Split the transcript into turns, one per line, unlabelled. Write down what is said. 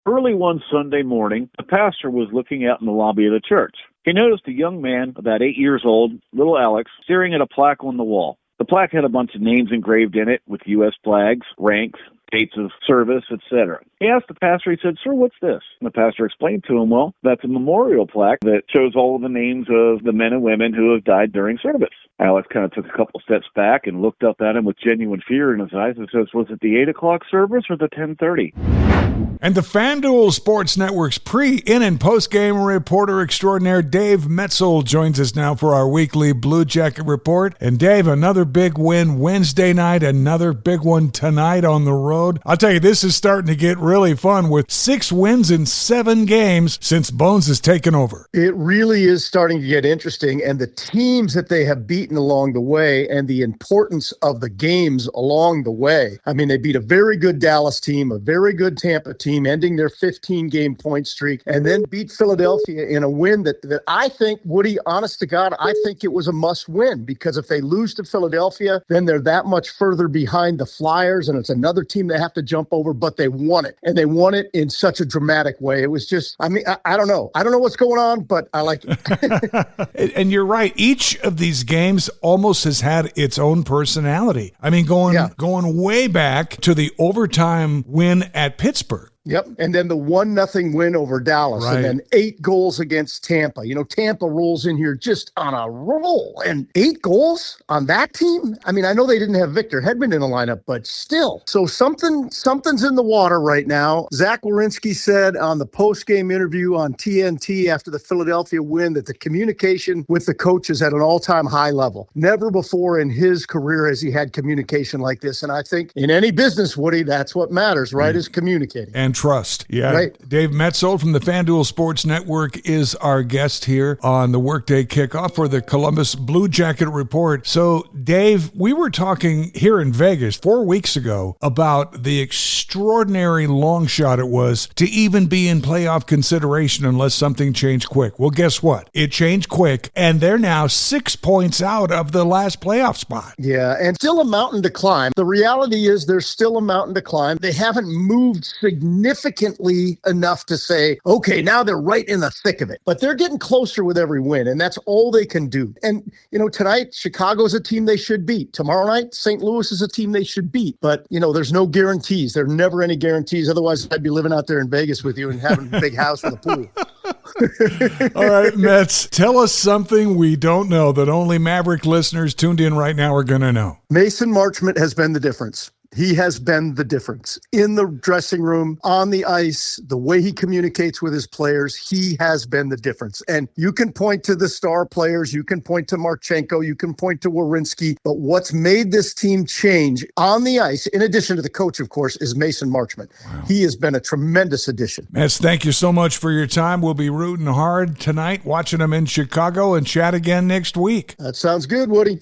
Early one Sunday morning, the pastor was looking out in the lobby of the church. He noticed a young man, about 8 years old, little Alex, staring at a plaque on the wall. The plaque had a bunch of names engraved in it with U.S. flags, ranks, dates of service, etc. He asked the pastor, he said, "Sir, what's this?" And the pastor explained to him, well, that's a memorial plaque that shows all of the names of the men and women who have died during service. Alex kind of took a couple steps back and looked up at him with genuine fear in his eyes and says, "Was it the 8 o'clock service or the 10:30?
And the FanDuel Sports Network's in- and post-game reporter extraordinaire Dave Maetzold joins us now for our weekly Blue Jacket Report. And Dave, another big win Wednesday night, another big one tonight on the road. I'll tell you, this is starting to get really fun with 6 wins in 7 games since Bones has taken over.
It really is starting to get interesting, and the teams that they have beaten along the way and the importance of the games along the way. I mean, they beat a very good Dallas team, a very good Tampa team, ending their 15-game point streak, and then beat Philadelphia in a win that I think, Woody, honest to God, I think it was a must-win, because if they lose to Philadelphia, then they're that much further behind the Flyers, and it's another team they have to jump over, but they won it, and they won it in such a dramatic way. It was just, I mean, I don't know. I don't know what's going on, but I like it.
And you're right. Each of these games almost has had its own personality. I mean, going way back to the overtime win at Pittsburgh.
Yep. And then the 1-0 win over Dallas, right. And then 8 goals against Tampa. You know, Tampa rolls in here just on a roll, and 8 goals on that team. I mean, I know they didn't have Victor Hedman in the lineup, but still. So something's in the water right now. Zach Werenski said on the post-game interview on TNT after the Philadelphia win that the communication with the coach is at an all-time high level. Never before in his career has he had communication like this. And I think in any business, Woody, that's what matters, right, is communicating.
And trust. Yeah.
Right.
Dave Maetzold from the FanDuel Sports Network is our guest here on the Workday Kickoff for the Columbus Blue Jacket Report. So, Dave, we were talking here in Vegas 4 weeks ago about the extraordinary long shot it was to even be in playoff consideration unless something changed quick. Well, guess what? It changed quick, and they're now 6 points out of the last playoff spot.
Yeah, and still a mountain to climb. The reality is there's still a mountain to climb. They haven't moved significantly enough to say, okay, now they're right in the thick of it. But they're getting closer with every win, and that's all they can do. And, you know, tonight, Chicago's a team they should beat. Tomorrow night, St. Louis is a team they should beat. But, you know, there's no guarantees. There are never any guarantees. Otherwise, I'd be living out there in Vegas with you and having a big house with a pool.
All right, Mets, tell us something we don't know that only Maverick listeners tuned in right now are going to know.
Mason Marchment has been the difference. He has been the difference in the dressing room, on the ice, the way he communicates with his players. He has been the difference. And you can point to the star players. You can point to Marchenko. You can point to Werenski. But what's made this team change on the ice, in addition to the coach, of course, is Mason Marchment. Wow. He has been a tremendous addition.
Mets, thank you so much for your time. We'll be rooting hard tonight, watching them in Chicago, and chat again next week.
That sounds good, Woody.